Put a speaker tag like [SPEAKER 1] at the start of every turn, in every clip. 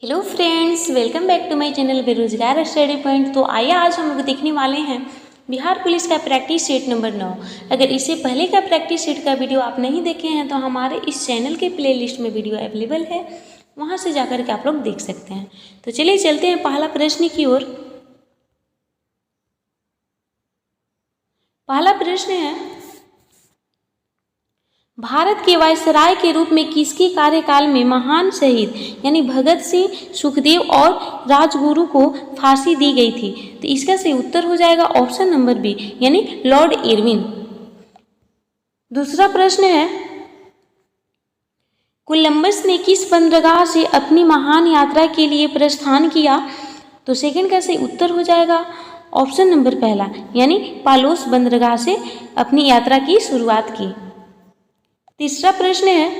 [SPEAKER 1] Hello friends, welcome back to my channel बेरोजगार study point. तो आइए आज हम लोग देखने वाले हैं बिहार पुलिस का प्रैक्टिस सेट नंबर 9। अगर इससे पहले का प्रैक्टिस सेट का वीडियो आप नहीं देखे हैं तो हमारे इस चैनल के प्लेलिस्ट में वीडियो अवेलेबल है, वहां से जाकर के आप लोग देख सकते हैं। तो चलिए चलते हैं पहला प्रश्न की ओर। पहला प्रश्न है, भारत के वायसराय के रूप में किसके कार्यकाल में महान शहीद यानी भगत सिंह, सुखदेव और राजगुरु को फांसी दी गई थी? तो इसका सही उत्तर हो जाएगा ऑप्शन नंबर बी यानी लॉर्ड इरविन। दूसरा प्रश्न है, कोलंबस ने किस बंदरगाह से अपनी महान यात्रा के लिए प्रस्थान किया? तो सेकंड का सही उत्तर हो जाएगा ऑप्शन नंबर पहला यानी पालोस बंदरगाह से अपनी यात्रा की शुरुआत की। तीसरा प्रश्न है,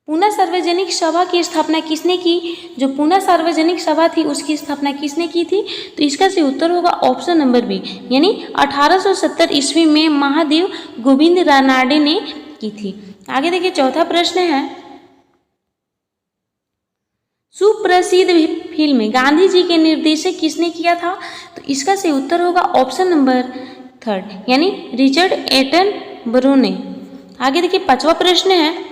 [SPEAKER 1] पूना सार्वजनिक सभा की स्थापना किसने की? जो पूना सार्वजनिक सभा थी उसकी स्थापना किसने की थी? तो इसका सही उत्तर होगा ऑप्शन नंबर बी यानी 1870 ईस्वी में महादेव गोविंद रानाडे ने की थी। आगे देखिए चौथा प्रश्न है, सुप्रसिद्ध फिल्म गांधी जी के निर्देशक किसने किया था? तो इसका सही उत्तर होगा ऑप्शन नंबर थर्ड यानी रिचर्ड एटन बरो ने। आगे देखिए पांचवा प्रश्न है,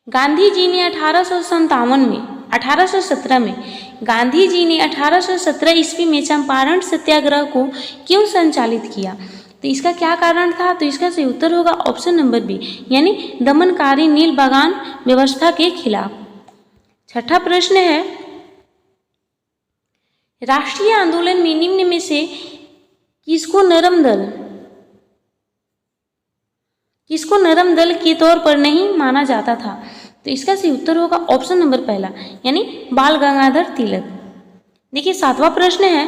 [SPEAKER 1] गांधी जी ने 1817 में गांधी जी ने 1817 ईस्वी में चंपारण सत्याग्रह को क्यों संचालित किया? तो इसका क्या कारण था? तो इसका सही उत्तर होगा ऑप्शन नंबर बी यानी दमनकारी नील बागान व्यवस्था के खिलाफ। छठा प्रश्न है, राष्ट्रीय आंदोलन में निम्न में से किसको नरम दल के तौर पर नहीं माना जाता था? तो इसका सही उत्तर होगा ऑप्शन नंबर पहला यानी बाल गंगाधर तिलक। देखिए सातवां प्रश्न है,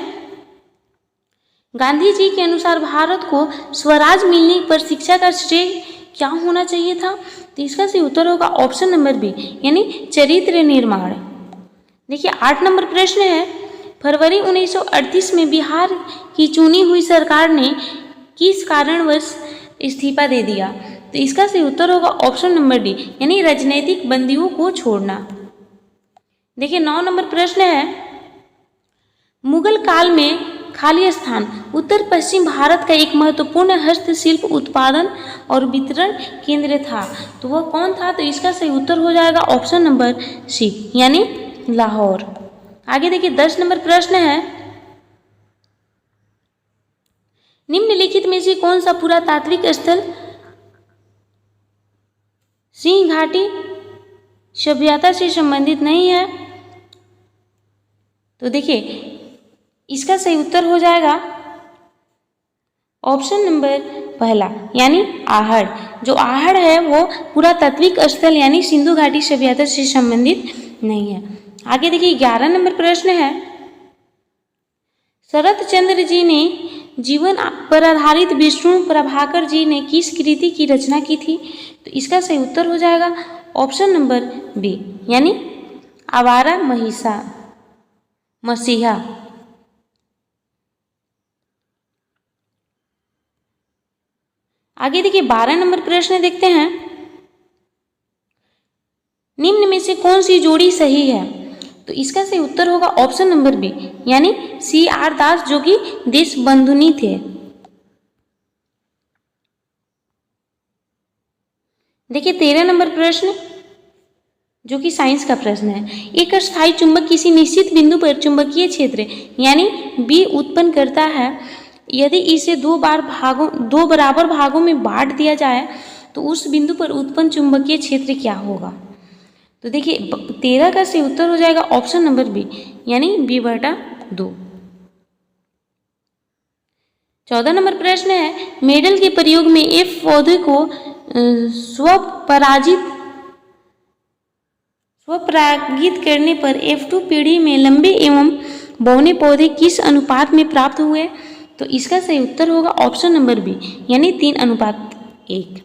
[SPEAKER 1] गांधी जी के अनुसार भारत को स्वराज मिलने पर शिक्षा का श्रेय क्या होना चाहिए था? तो इसका सही उत्तर होगा ऑप्शन नंबर बी यानी चरित्र निर्माण। देखिए 8 नंबर प्रश्न है, फरवरी 1938 में बिहार की चुनी हुई सरकार ने किस कारणवश इस्तीफा दे दिया? तो इसका सही उत्तर होगा ऑप्शन नंबर डी यानी राजनीतिक बंदियों को छोड़ना। देखिए 9 नंबर प्रश्न है, मुगल काल में खाली स्थान उत्तर पश्चिम भारत का एक महत्वपूर्ण हस्तशिल्प उत्पादन और वितरण केंद्र था, तो वह कौन था? तो इसका सही उत्तर हो जाएगा ऑप्शन नंबर सी यानी लाहौर। आगे देखिए 10 नंबर प्रश्न है, निम्नलिखित में से कौन सा पुरातात्विक स्थल सिंह घाटी सभ्यता से संबंधित नहीं है? तो देखिए इसका सही उत्तर हो जाएगा ऑप्शन नंबर पहला यानी आहड़। जो आहड़ है वो पुरातात्विक स्थल यानी सिंधु घाटी सभ्यता से संबंधित नहीं है। आगे देखिए 11 नंबर प्रश्न है, शरत चंद्र जी ने जीवन पर आधारित विष्णु प्रभाकर जी ने किस कृति की रचना की थी? तो इसका सही उत्तर हो जाएगा ऑप्शन नंबर बी यानी आवारा मसीहा। आगे देखिए 12 नंबर प्रश्न देखते हैं, निम्न में से कौन सी जोड़ी सही है? तो इसका सही उत्तर होगा ऑप्शन नंबर बी यानी C.R. दास जो कि देशबंधुनी थे। देखिए 13 नंबर प्रश्न जो कि साइंस का प्रश्न है, एक स्थायी चुंबक किसी निश्चित बिंदु पर चुंबकीय क्षेत्र यानी B उत्पन्न करता है, यदि इसे दो बराबर भागों में बांट दिया जाए तो उस बिंदु पर उत्पन्न चुंबकीय क्षेत्र क्या होगा? तो देखिए 13 का सही उत्तर हो जाएगा ऑप्शन नंबर बी यानी B/2। 14 नंबर प्रश्न है, मेडल के प्रयोग में F पौधे को स्वपरागित करने पर F2 पीढ़ी में लंबे एवं बौने पौधे किस अनुपात में प्राप्त हुए? तो इसका सही उत्तर होगा ऑप्शन नंबर बी यानी 3:1।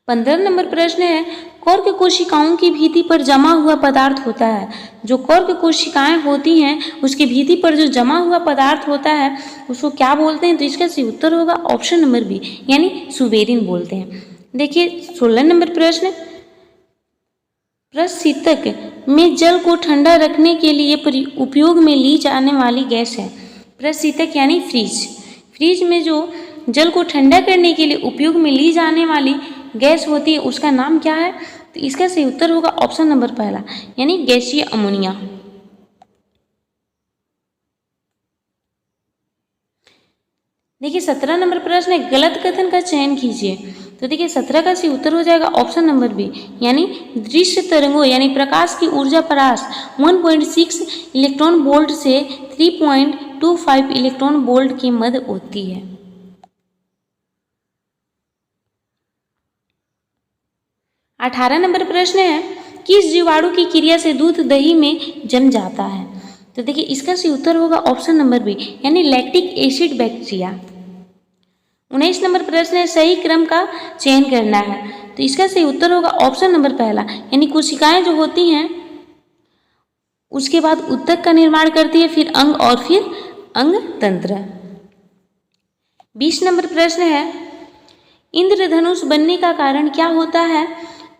[SPEAKER 1] 15 नंबर प्रश्न है, कर्क कोशिकाओं की भित्ति पर जमा हुआ पदार्थ होता है। जो कर्क कोशिकाएं होती हैं उसकी भित्ति पर जो जमा हुआ पदार्थ होता है उसको क्या बोलते हैं? तो इसका सही उत्तर होगा ऑप्शन नंबर बी यानी सुबेरिन बोलते हैं। देखिए 16 नंबर प्रश्न, प्रशीतक में जल को ठंडा रखने के लिए उपयोग में ली जाने वाली गैस है। प्रशीतक यानी फ्रिज। फ्रिज में जो जल को ठंडा करने के लिए उपयोग में ली जाने वाली गैस होती है उसका नाम क्या है? तो इसका सही उत्तर होगा ऑप्शन नंबर पहला, यानी गैसीय अमोनिया। देखिए 17 नंबर प्रश्न है, गलत कथन का चयन कीजिए। तो देखिए 17 का सही उत्तर हो जाएगा ऑप्शन नंबर बी, यानी दृश्य तरंगों यानी प्रकाश की ऊर्जा परास 1.6 इलेक्ट्रॉन वोल्ट से 3.25 इलेक्ट्रॉन वोल्ट के मध्य होती है। 18 नंबर प्रश्न है, किस जीवाणु की क्रिया से दूध दही में जम जाता है? तो देखिए इसका सही उत्तर होगा ऑप्शन नंबर बी, यानी लैक्टिक एसिड बैक्टीरिया। 19 नंबर प्रश्न है, सही क्रम का चयन करना है। तो इसका सही उत्तर होगा ऑप्शन नंबर पहला, यानी कोशिकाएं जो होती हैं उसके बाद उत्तक का निर्माण करती है, फिर अंग और फिर अंग तंत्र। 20 नंबर प्रश्न है, इंद्रधनुष बनने का कारण क्या होता है?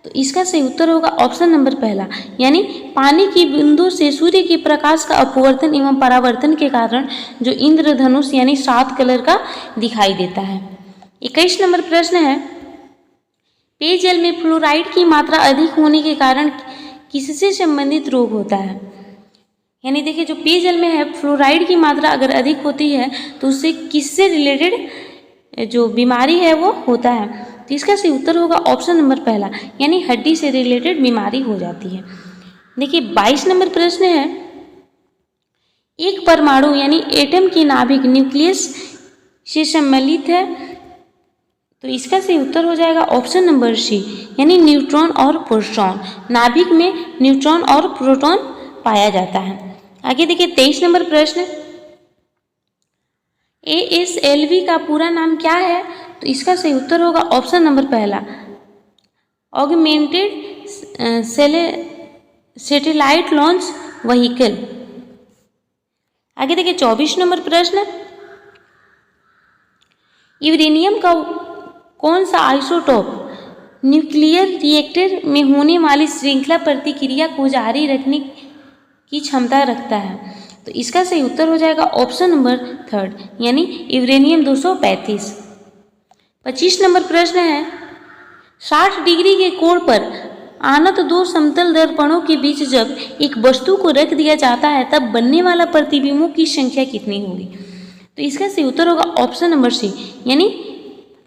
[SPEAKER 1] तो इसका सही उत्तर होगा ऑप्शन नंबर पहला, यानी पानी की बूंदों से सूर्य के प्रकाश का अपवर्तन एवं परावर्तन के कारण जो इंद्रधनुष यानी 7 कलर का दिखाई देता है। 21 नंबर प्रश्न है, पेयजल में फ्लोराइड की मात्रा अधिक होने के कारण किससे संबंधित रोग होता है? यानी देखिए जो पेयजल में है फ्लोराइड की मात्रा अगर अधिक होती है तो उससे किससे रिलेटेड जो बीमारी है वो होता है? तो इसका सही उत्तर होगा ऑप्शन नंबर पहला, यानी हड्डी से रिलेटेड बीमारी हो जाती है। देखिए 22 नंबर प्रश्न है, एक परमाणु यानी एटम की नाभिक न्यूक्लियस से सम्मिलित है। तो इसका सही उत्तर हो जाएगा ऑप्शन नंबर सी, यानी न्यूट्रॉन और प्रोटॉन। नाभिक में न्यूट्रॉन और प्रोटॉन पाया जाता है। आगे देखिए 23 नंबर प्रश्न, ASLV का पूरा नाम क्या है? तो इसका सही उत्तर होगा ऑप्शन नंबर पहला, ऑगमेंटेड सैटेलाइट लॉन्च व्हीकल। आगे देखिए 24 नंबर प्रश्न, यूरेनियम का कौन सा आइसोटोप न्यूक्लियर रिएक्टर में होने वाली श्रृंखला प्रतिक्रिया को जारी रखने की क्षमता रखता है? तो इसका सही उत्तर हो जाएगा ऑप्शन नंबर थर्ड, यानी यूरेनियम 235। 25 नंबर प्रश्न है, 60 डिग्री के कोण पर आनत दो समतल दर्पणों के बीच जब एक वस्तु को रख दिया जाता है तब बनने वाला प्रतिबिंबों की संख्या कितनी होगी? तो इसका सही उत्तर होगा ऑप्शन नंबर सी, यानी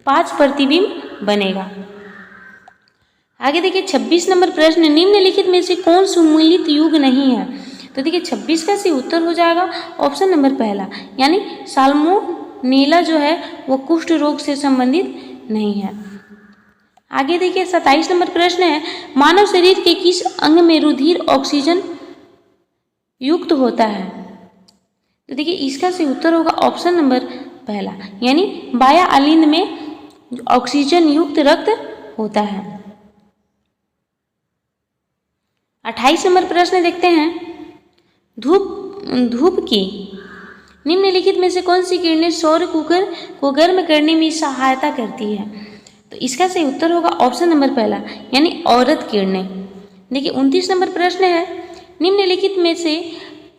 [SPEAKER 1] 5 प्रतिबिंब बनेगा। आगे देखिए 26 नंबर प्रश्न, निम्नलिखित में से कौन सुमेलित युग नहीं है? तो देखिए 26 का सही उत्तर हो जाएगा ऑप्शन नंबर पहला, यानी साल्मोनेला जो है वो कुष्ठ रोग से संबंधित नहीं है। आगे देखिए 27 नंबर प्रश्न है, मानव शरीर के किस अंग में रुधिर ऑक्सीजन युक्त होता है? तो देखिए इसका सही उत्तर होगा ऑप्शन नंबर पहला, यानी बाया अलिंद में ऑक्सीजन युक्त रक्त होता है। 28 नंबर प्रश्न देखते हैं, धूप की निम्नलिखित में से कौन सी किरणें सौर कुकर को गर्म करने में सहायता करती है? तो इसका सही उत्तर होगा ऑप्शन नंबर पहला, यानी औरत किरणें। देखिए 29 नंबर प्रश्न है, निम्नलिखित में से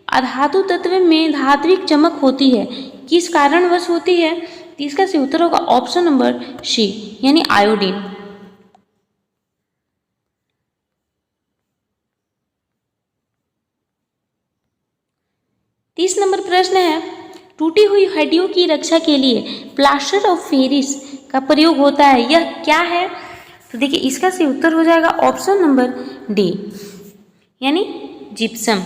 [SPEAKER 1] अधातु तत्व में धात्विक चमक होती है, किस कारणवश होती है? तो इसका सही उत्तर होगा ऑप्शन नंबर सी, यानी आयोडीन। 30 नंबर प्रश्न है, टूटी हुई हड्डियों की रक्षा के लिए प्लास्टर ऑफ पेरिस का प्रयोग होता है, यह क्या है? तो देखिए इसका सही उत्तर हो जाएगा ऑप्शन नंबर डी, यानी जिप्सम।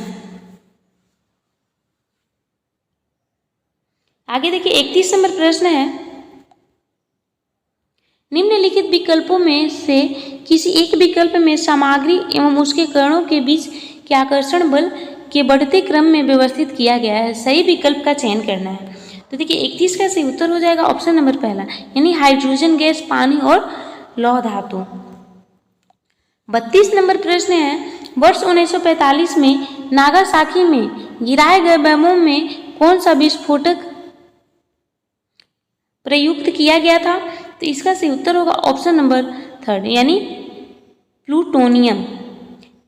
[SPEAKER 1] आगे देखिए 31 नंबर प्रश्न है, निम्नलिखित विकल्पों में से किसी एक विकल्प में सामग्री एवं उसके कणों के बीच के आकर्षण बल के बढ़ते क्रम में व्यवस्थित किया गया है, सही विकल्प का चयन करना है। तो देखिए 31 का सही उत्तर हो जाएगा ऑप्शन नंबर पहला, यानी हाइड्रोजन गैस, पानी और लौह धातु। 32 नंबर प्रश्न है, वर्ष 1945 में नागासाकी में गिराए गए बमों में कौन सा विस्फोटक प्रयुक्त किया गया था? तो इसका सही उत्तर होगा ऑप्शन नंबर थर्ड, यानी प्लूटोनियम।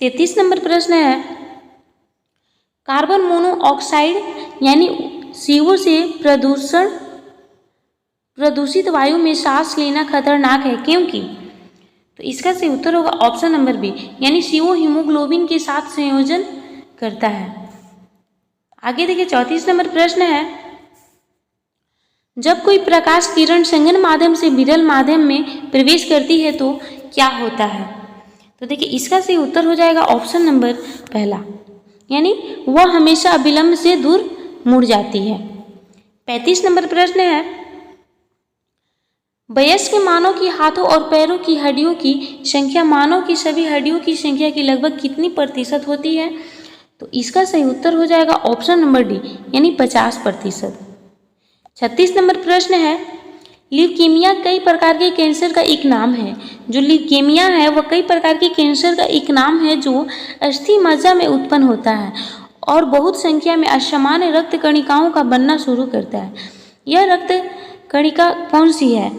[SPEAKER 1] 33 नंबर प्रश्न है, कार्बन मोनोऑक्साइड यानी CO से प्रदूषित वायु में सांस लेना खतरनाक है क्योंकि? तो इसका सही उत्तर होगा ऑप्शन नंबर बी, यानी CO हीमोग्लोबिन के साथ संयोजन करता है। आगे देखिए 34 नंबर प्रश्न है, जब कोई प्रकाश किरण संघन माध्यम से विरल माध्यम में प्रवेश करती है तो क्या होता है? तो देखिए इसका सही उत्तर हो जाएगा ऑप्शन नंबर पहला, यानी वह हमेशा अविलंब से दूर मुड़ जाती है। 35 नंबर प्रश्न है, वयस्क मानव की हाथों और पैरों की हड्डियों की संख्या मानव की सभी हड्डियों की संख्या की लगभग कितनी प्रतिशत होती है? तो इसका सही उत्तर हो जाएगा ऑप्शन नंबर डी, यानी 50%। 36 नंबर प्रश्न है, ल्यूकीमिया कई प्रकार के कैंसर का एक नाम है। जो ल्यूकीमिया है वह कई प्रकार के कैंसर का एक नाम है जो अस्थि मज्जा में उत्पन्न होता है और बहुत संख्या में असामान्य रक्त कणिकाओं का बनना शुरू करता है। यह रक्त कणिका कौन सी है?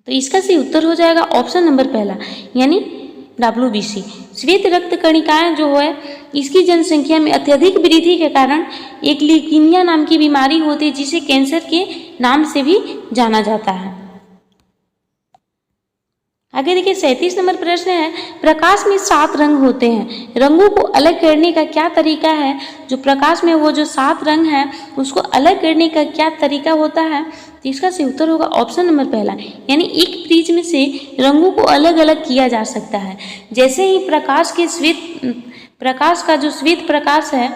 [SPEAKER 1] तो इसका सही उत्तर हो जाएगा ऑप्शन नंबर पहला, यानी WBC। श्वेत रक्त कणिकाएं जो है इसकी जनसंख्या में अत्यधिक वृद्धि के कारण एक ल्यूकीमिया नाम की बीमारी होती है जिसे कैंसर के नाम से भी जाना जाता है। आगे देखिए 37 नंबर प्रश्न है, प्रकाश में 7 रंग होते हैं, रंगों को अलग करने का क्या तरीका है? जो प्रकाश में वो जो 7 रंग है उसको अलग करने का क्या तरीका होता है? तो इसका सही उत्तर होगा ऑप्शन नंबर पहला, यानी एक प्रिज्म से रंगों को अलग अलग किया जा सकता है। जैसे ही प्रकाश का जो श्वेत प्रकाश है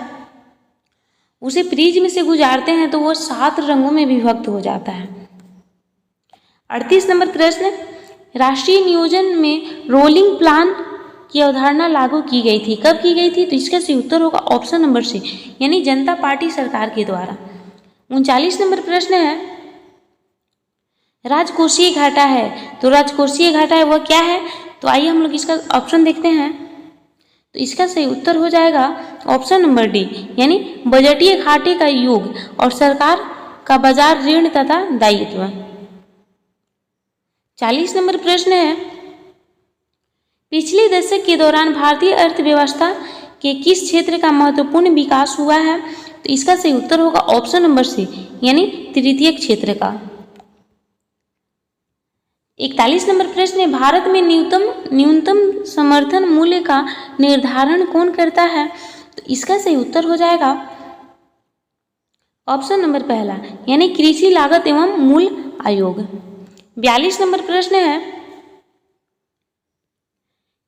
[SPEAKER 1] उसे प्रिज्म से गुजारते हैं तो वो 7 रंगों में विभक्त हो जाता है। 38 नंबर प्रश्न, राष्ट्रीय नियोजन में रोलिंग प्लान की अवधारणा लागू की गई थी, कब की गई थी? तो इसका सही उत्तर होगा ऑप्शन नंबर सी, यानी जनता पार्टी सरकार के द्वारा। 39 नंबर प्रश्न है, राजकोषीय घाटा है, तो राजकोषीय घाटा है वह क्या है? तो आइए हम लोग इसका ऑप्शन देखते हैं। तो इसका सही उत्तर हो जाएगा ऑप्शन नंबर डी, यानी बजटीय घाटे का योग और सरकार का बाजार ऋण तथा दायित्व। 40 नंबर प्रश्न है, पिछले दशक के दौरान भारतीय अर्थव्यवस्था के किस क्षेत्र का महत्वपूर्ण विकास हुआ है? तो इसका सही उत्तर होगा ऑप्शन नंबर सी, यानी तृतीय क्षेत्र का। 41 नंबर प्रश्न है, भारत में न्यूनतम समर्थन मूल्य का निर्धारण कौन करता है? तो इसका सही उत्तर हो जाएगा ऑप्शन नंबर पहला, यानी कृषि लागत एवं मूल्य आयोग। 42 नंबर प्रश्न है,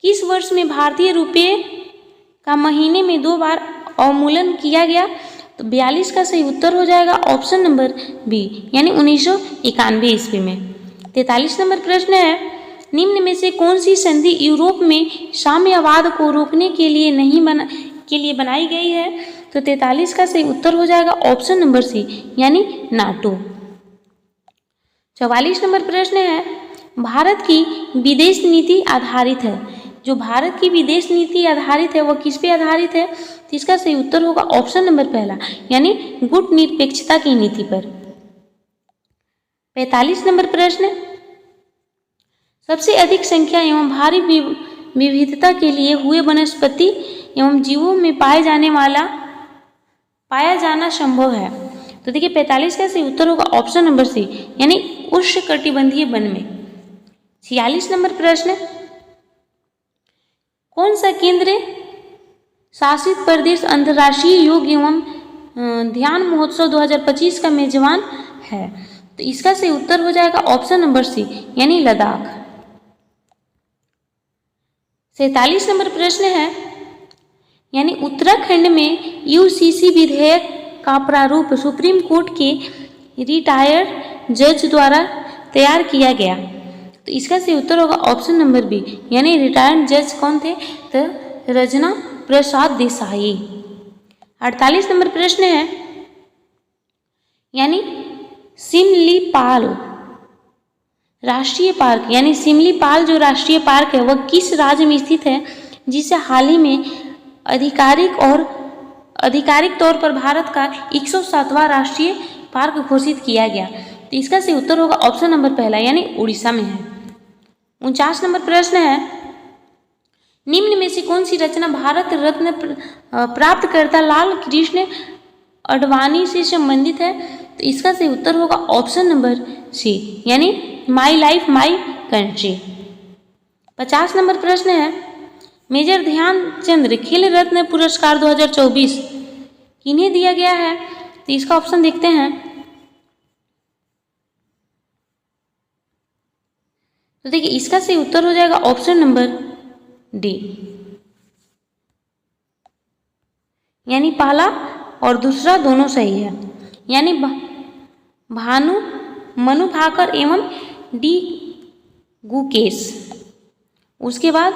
[SPEAKER 1] किस वर्ष में भारतीय रुपये का महीने में 2 बार अवमूल्यन किया गया? तो 42 का सही उत्तर हो जाएगा ऑप्शन नंबर बी, यानी 1991 ईस्वी में। 43 नंबर प्रश्न है, निम्न में से कौन सी संधि यूरोप में साम्यवाद को रोकने के लिए बनाई गई है? तो 43 का सही उत्तर हो जाएगा ऑप्शन नंबर सी, यानी नाटो। 44 नंबर प्रश्न है, भारत की विदेश नीति आधारित है, जो भारत की विदेश नीति आधारित है वह किस पे आधारित है? तो इसका सही उत्तर होगा ऑप्शन नंबर पहला, यानी गुटनिरपेक्षता की नीति पर। 45 नंबर प्रश्न, सबसे अधिक संख्या एवं भारी विविधता के लिए हुए वनस्पति एवं जीवों में पाया जाना संभव है? तो देखिए 45 का सही उत्तर होगा ऑप्शन नंबर सी, यानी उष्णकटिबंधीय वन में। 46 नंबर प्रश्न, कौन सा केंद्र शासित प्रदेश अंतर्राष्ट्रीय योग एवं ध्यान महोत्सव 2025 का मेजबान है? तो इसका सही उत्तर हो जाएगा ऑप्शन नंबर सी, यानी लद्दाख। 47 नंबर प्रश्न है, यानी उत्तराखंड में UCC विधेयक का प्रारूप सुप्रीम कोर्ट के रिटायर्ड जज द्वारा तैयार किया गया। तो इसका सही उत्तर होगा ऑप्शन नंबर बी, यानी रिटायर्ड जज कौन थे? तो रजना प्रसाद देसाई। 48 नंबर प्रश्न है, यानी सिमलीपाल राष्ट्रीय पार्क, यानी सिमलीपाल जो राष्ट्रीय पार्क है वह किस राज्य में स्थित है, जिसे हाल ही में आधिकारिक तौर पर भारत का 107वां राष्ट्रीय पार्क घोषित किया गया? तो इसका सही उत्तर होगा ऑप्शन नंबर पहला, यानी उड़ीसा में है। 49 नंबर प्रश्न है, निम्न में से कौन सी रचना भारत रत्न प्राप्तकर्ता लाल कृष्ण अडवाणी से संबंधित है? तो इसका सही उत्तर होगा ऑप्शन नंबर सी, यानी my life my country. 50 number प्रश्न है, मेजर ध्यानचंद खेल रत्न पुरस्कार 2024 किन्हें दिया गया है? तो इसका ऑप्शन देखते हैं। तो देखिए इसका सही उत्तर हो जाएगा ऑप्शन नंबर डी, यानी पहला और दूसरा दोनों सही है, यानी भानु मनु भाकर एवं डी गुकेश। उसके बाद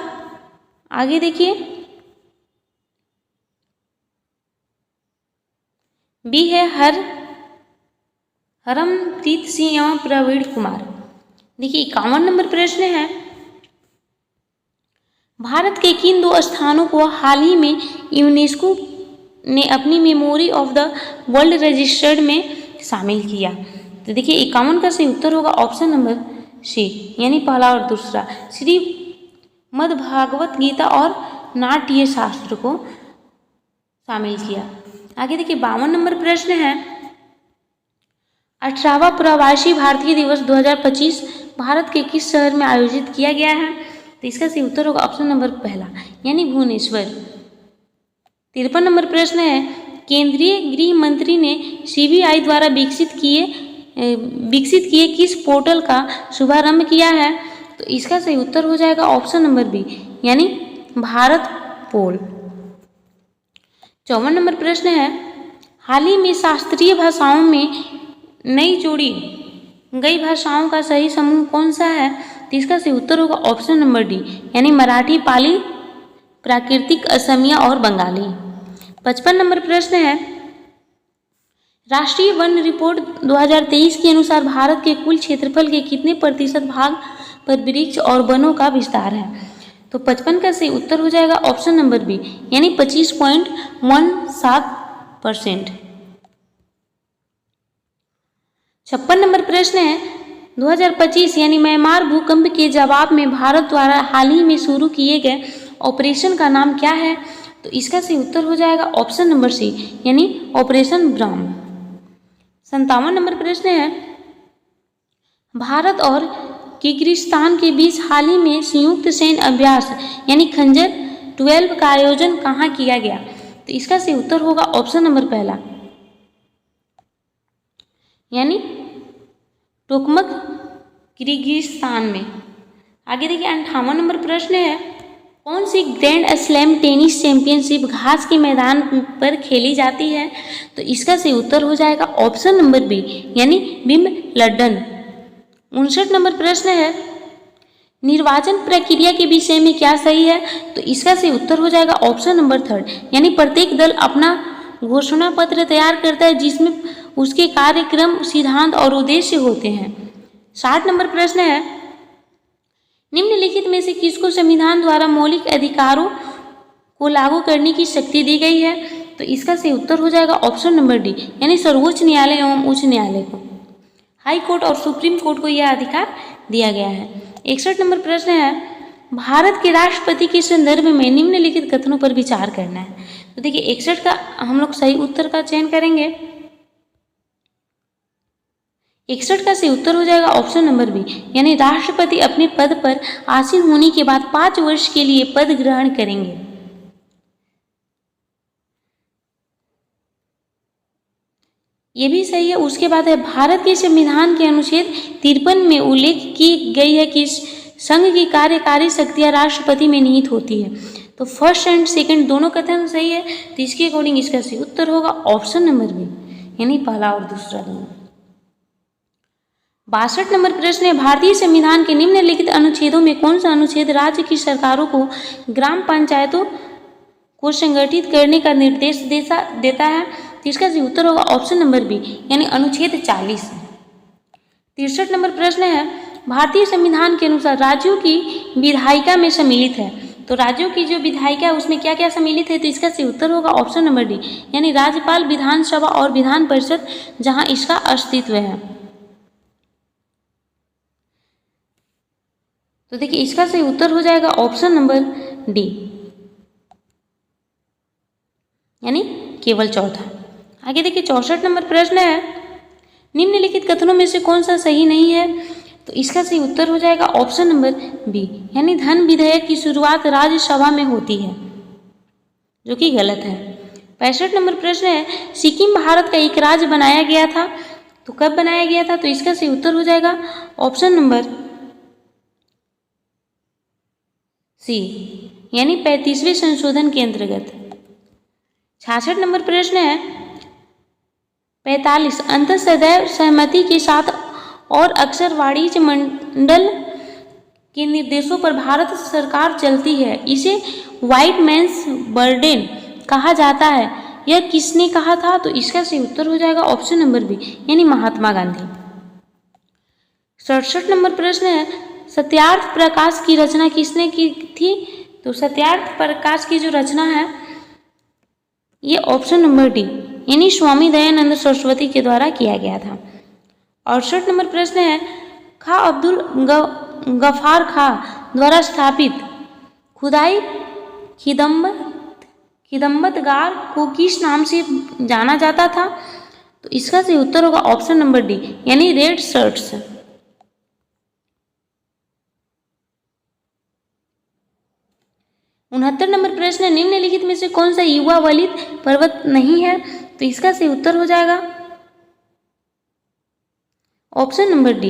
[SPEAKER 1] आगे देखिए, बी है हरमप्रीत सिंह एवं प्रवीण कुमार। देखिए 51 नंबर प्रश्न है, भारत के किन दो स्थानों को हाल ही में यूनेस्को ने अपनी memory of the world registered में शामिल किया? तो देखिए 51 का सही उत्तर होगा ऑप्शन नंबर सी, यानी पहला और दूसरा, श्रीमद् भागवत गीता और नाट्य शास्त्र को शामिल किया। आगे देखिए 52 नंबर प्रश्न है, 18वां प्रवासी भारतीय दिवस 2025 भारत के किस शहर में आयोजित किया गया है? तो इसका सही उत्तर होगा ऑप्शन नंबर पहला, यानी भुवनेश्वर। 53 नंबर प्रश्न है, केंद्रीय गृह मंत्री ने सीबीआई द्वारा विकसित किए किस पोर्टल का शुभारंभ किया है? तो इसका सही उत्तर हो जाएगा ऑप्शन नंबर बी, यानी भारत पोल। 54 नंबर प्रश्न है, हाल ही में शास्त्रीय भाषाओं में नई जोड़ी गई भाषाओं का सही समूह कौन सा है? तो इसका सही उत्तर होगा ऑप्शन नंबर डी, यानी मराठी, पाली, प्राकृतिक, असमिया और बंगाली। 55 नंबर प्रश्न है, राष्ट्रीय वन रिपोर्ट 2023 के अनुसार भारत के कुल क्षेत्रफल के कितने प्रतिशत भाग पर वृक्ष और वनों का विस्तार है? तो 55 का सही उत्तर हो जाएगा ऑप्शन नंबर बी, यानी 25.17%। 56 नंबर प्रश्न है, 2025 यानी म्यांमार भूकंप के जवाब में भारत द्वारा हाल ही में शुरू किए गए ऑपरेशन का नाम क्या है? तो इसका सही उत्तर हो जाएगा ऑप्शन नंबर सी, यानी ऑपरेशन ब्रह्म। 57 नंबर प्रश्न है, भारत और किर्गिस्तान के बीच हाल ही में संयुक्त सैन्य अभ्यास यानी खंजर 12 का आयोजन कहाँ किया गया? तो इसका सही उत्तर होगा ऑप्शन नंबर पहला, यानी टोकमक किर्गिस्तान में। आगे देखिए 58 नंबर प्रश्न है, कौन सी ग्रैंड स्लैम टेनिस चैंपियनशिप घास के मैदान पर खेली जाती है? तो इसका सही उत्तर हो जाएगा ऑप्शन नंबर बी, यानी विंबलडन। 59 नंबर प्रश्न है, निर्वाचन प्रक्रिया के विषय में क्या सही है? तो इसका सही उत्तर हो जाएगा ऑप्शन नंबर थर्ड, यानी प्रत्येक दल अपना घोषणा पत्र तैयार करता है जिसमें उसके कार्यक्रम, सिद्धांत और उद्देश्य होते हैं। 60 नंबर प्रश्न है, निम्नलिखित में से किसको संविधान द्वारा मौलिक अधिकारों को लागू करने की शक्ति दी गई है? तो इसका सही उत्तर हो जाएगा ऑप्शन नंबर डी, यानी सर्वोच्च न्यायालय एवं उच्च न्यायालय को, हाई कोर्ट और सुप्रीम कोर्ट को यह अधिकार दिया गया है। 61 नंबर प्रश्न है, भारत के राष्ट्रपति के संदर्भ में निम्नलिखित कथनों पर विचार करना है। तो देखिए 61 का हम लोग सही उत्तर का चयन करेंगे। 61 का सही उत्तर हो जाएगा ऑप्शन नंबर बी, यानी राष्ट्रपति अपने पद पर आसीन होने के बाद 5 वर्ष के लिए पद ग्रहण करेंगे। ये भी सही है। उसके बाद है, भारत के संविधान के अनुच्छेद 53 में उल्लेख की गई है कि संघ की कार्यकारी शक्तियां राष्ट्रपति में निहित होती है। तो फर्स्ट एंड सेकंड दोनों कथन सही है, तो इसके अकॉर्डिंग इसका सही उत्तर होगा ऑप्शन नंबर बी, यानी पहला और दूसरा दोनों। 62 नंबर प्रश्न है, भारतीय संविधान के निम्नलिखित अनुच्छेदों में कौन सा अनुच्छेद राज्य की सरकारों को ग्राम पंचायतों को संगठित करने का निर्देश देता है? तो इसका सही उत्तर होगा ऑप्शन नंबर बी, यानी अनुच्छेद 40। 63 नंबर प्रश्न है, भारतीय संविधान के अनुसार राज्यों की विधायिका में सम्मिलित है। तो राज्यों की जो विधायिका है उसमें क्या क्या सम्मिलित है? तो इसका सही उत्तर होगा ऑप्शन नंबर डी, यानी राज्यपाल, विधानसभा और विधान परिषद, जहां इसका अस्तित्व है। तो देखिए इसका सही उत्तर हो जाएगा ऑप्शन नंबर डी, यानी केवल चौथा। आगे देखिए 64 नंबर प्रश्न है, निम्नलिखित कथनों में से कौन सा सही नहीं है? तो इसका सही उत्तर हो जाएगा ऑप्शन नंबर बी, यानी धन विधेयक की शुरुआत राज्यसभा में होती है, जो कि गलत है। 65 नंबर प्रश्न है, सिक्किम भारत का एक राज्य बनाया गया था, तो कब बनाया गया था? तो इसका सही उत्तर हो जाएगा ऑप्शन नंबर सी, यानी 35वें संशोधन के अंतर्गत। 66 नंबर प्रश्न है, 45 अंतर सदैव सहमति के साथ और अक्सर वाणिज्य मंडल के निर्देशों पर भारत सरकार चलती है, इसे व्हाइट मैन्स बर्डन कहा जाता है, यह किसने कहा था? तो इसका सही उत्तर हो जाएगा ऑप्शन नंबर बी, यानी महात्मा गांधी। 67 नंबर प्रश्न है, सत्यार्थ प्रकाश की रचना किसने की थी? तो सत्यार्थ प्रकाश की जो रचना है ये ऑप्शन नंबर डी, यानी स्वामी दयानंद सरस्वती के द्वारा किया गया था। 68 नंबर प्रश्न है, खा अब्दुल गफार खा द्वारा स्थापित खुदाई खिदमतगार को किस नाम से जाना जाता था? तो इसका सही उत्तर होगा ऑप्शन नंबर डी, यानी रेड शर्ट्स। 69 नंबर प्रश्न है, निम्नलिखित में से कौन सा युवा वलित पर्वत नहीं है? तो इसका सही उत्तर हो जाएगा ऑप्शन नंबर डी,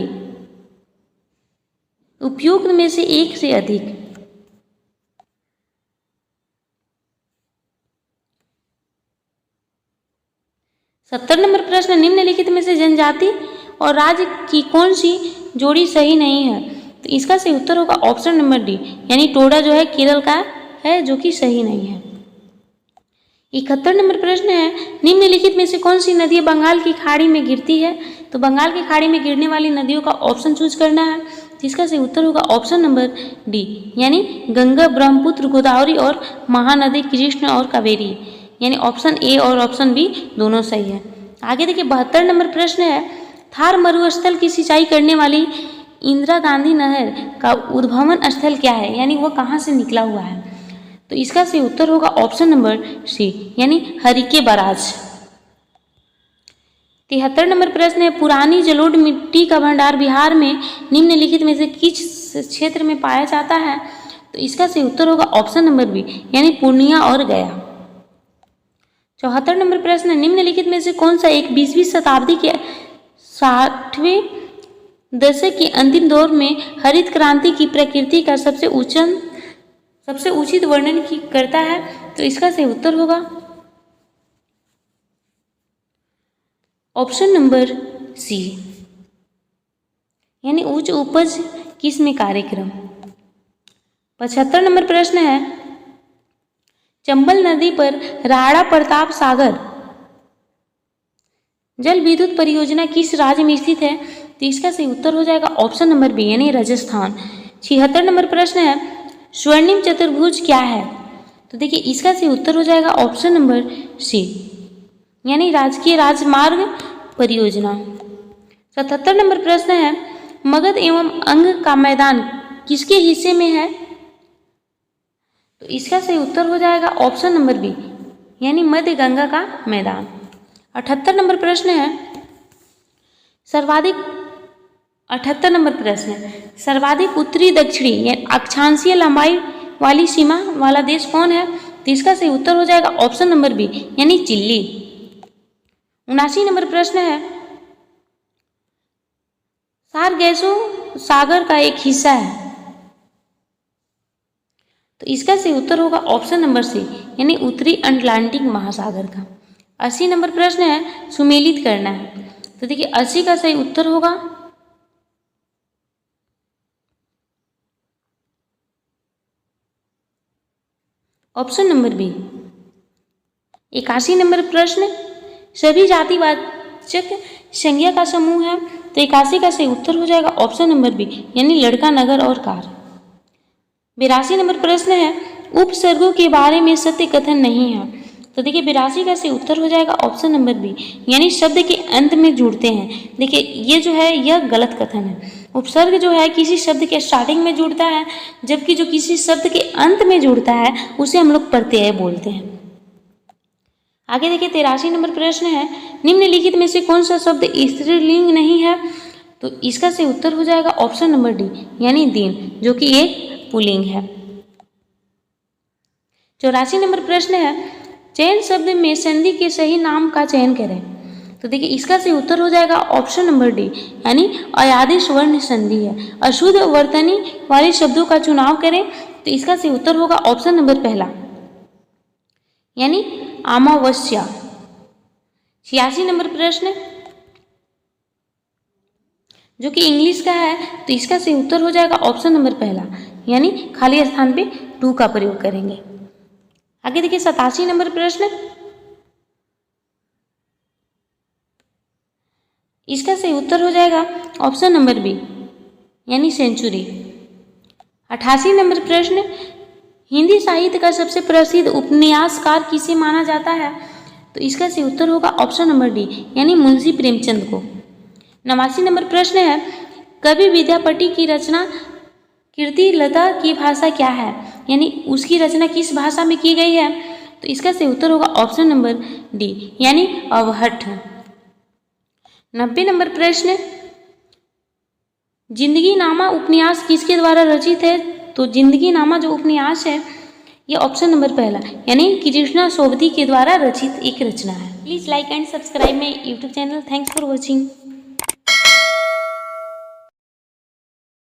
[SPEAKER 1] उपयुक्त में से एक से अधिक। 70 नंबर प्रश्न, निम्नलिखित में से जनजाति और राज्य की कौन सी जोड़ी सही नहीं है? तो इसका सही उत्तर होगा ऑप्शन नंबर डी, यानी टोडा जो है केरल का है, जो कि सही नहीं है। 71 नंबर प्रश्न है, निम्नलिखित में से कौन सी नदी बंगाल की खाड़ी में गिरती है? तो बंगाल की खाड़ी में गिरने वाली नदियों का ऑप्शन चूज करना है, जिसका सही उत्तर होगा ऑप्शन नंबर डी, यानी गंगा, ब्रह्मपुत्र, गोदावरी और महानदी कृष्ण और कावेरी, यानी ऑप्शन ए और ऑप्शन बी दोनों सही है। आगे देखिए 72 नंबर प्रश्न है, थार मरुस्थल की सिंचाई करने वाली इंदिरा गांधी नहर का उद्भवन स्थल क्या है, यानी वह कहाँ से निकला हुआ है? तो इसका सही उत्तर होगा ऑप्शन नंबर सी, यानी हरिके बराज। 73 नंबर प्रश्न है, पुरानी जलोढ़ मिट्टी का भंडार बिहार में निम्नलिखित में से किस क्षेत्र में पाया जाता है? तो इसका सही उत्तर होगा ऑप्शन नंबर बी, यानी पूर्णिया और गया। 74 नंबर प्रश्न है, निम्नलिखित में से कौन सा एक 20वीं शताब्दी के 60वें दशक के अंतिम दौर में हरित क्रांति की प्रकृति का सबसे उचित वर्णन करता है? तो इसका सही उत्तर होगा ऑप्शन नंबर सी, यानी उच्च उपज किस्म कार्यक्रम। 75 नंबर प्रश्न है, चंबल नदी पर राणा प्रताप सागर जल विद्युत परियोजना किस राज्य में स्थित है? तो इसका सही उत्तर हो जाएगा ऑप्शन नंबर बी, यानी राजस्थान। 76 नंबर प्रश्न है, स्वर्णिम चतुर्भुज क्या है? तो देखिए इसका सही उत्तर हो जाएगा ऑप्शन नंबर सी, यानी राजकीय राजमार्ग परियोजना। 77 नंबर प्रश्न है, मगध एवं अंग का मैदान किसके हिस्से में है? तो इसका सही उत्तर हो जाएगा ऑप्शन नंबर बी, यानी मध्य गंगा का मैदान। 78 नंबर प्रश्न है, 78 नंबर प्रश्न है, सर्वाधिक उत्तरी दक्षिणी या अक्षांशीय लंबाई वाली सीमा वाला देश कौन है? तो इसका सही उत्तर हो जाएगा ऑप्शन नंबर बी, यानी चिली। 79 नंबर प्रश्न है, सारगैसो सागर का एक हिस्सा है, तो इसका सही उत्तर होगा ऑप्शन नंबर सी, यानी उत्तरी अटलांटिक महासागर का। 80 नंबर प्रश्न है, सुमेलित करना है, तो देखिए 80 का सही उत्तर होगा ऑप्शन नंबर बी। 81 नंबर प्रश्न, सभी जातिवाचक संज्ञा का समूह है, तो 81 का सही उत्तर हो जाएगा ऑप्शन नंबर बी, यानी लड़का, नगर और कार। 82 नंबर प्रश्न है, उपसर्गों के बारे में सत्य कथन नहीं है, तो देखिए 82 का सही उत्तर हो जाएगा ऑप्शन नंबर बी, यानी शब्द के अंत में जुड़ते हैं। देखिए ये जो है यह गलत कथन है। उपसर्ग जो है किसी शब्द के स्टार्टिंग में जुड़ता है, जबकि जो किसी शब्द के अंत में जुड़ता है उसे हम लोग प्रत्यय बोलते हैं। आगे देखिए 83 नंबर प्रश्न है, निम्नलिखित में से कौन सा शब्द स्त्रीलिंग नहीं है? तो इसका सही उत्तर हो जाएगा ऑप्शन नंबर डी, यानी दिन, जो कि एक पुल्लिंग है। 84 नंबर प्रश्न है, चयन शब्द में संधि के सही नाम का चयन करें। तो देखिए इसका सही उत्तर हो जाएगा ऑप्शन नंबर डी, यानी अयादेश वर्ण संधि है। अशुद्ध वर्तनी वाले शब्दों का चुनाव करें। तो इसका सही उत्तर होगा ऑप्शन नंबर पहला, यानी अमावस्या। 86 नंबर प्रश्न जो कि इंग्लिश का है, तो इसका सही उत्तर हो जाएगा ऑप्शन नंबर पहला, यानी खाली स्थान पे टू का प्रयोग करेंगे। आगे देखिए 87 नंबर प्रश्न, इसका सही उत्तर हो जाएगा ऑप्शन नंबर बी, यानी सेंचुरी। 88 नंबर प्रश्न, हिंदी साहित्य का सबसे प्रसिद्ध उपन्यासकार किसे माना जाता है? तो इसका सही उत्तर होगा ऑप्शन नंबर डी, यानी मुंशी प्रेमचंद को। 89 नंबर प्रश्न है, कवि विद्यापति की रचना कीर्ति लता की भाषा क्या है? यानी उसकी रचना किस भाषा में की गई है? तो इसका सही उत्तर होगा ऑप्शन नंबर डी, यानी अवहट्ठ। 90 नंबर प्रश्न, जिंदगी नामा उपन्यास किसके द्वारा रचित है? तो जिंदगी नामा जो उपन्यास है ये ऑप्शन नंबर पहला, यानी कृष्णा सोबती के द्वारा रचित एक रचना है। Please like and subscribe my YouTube channel. Thanks for watching.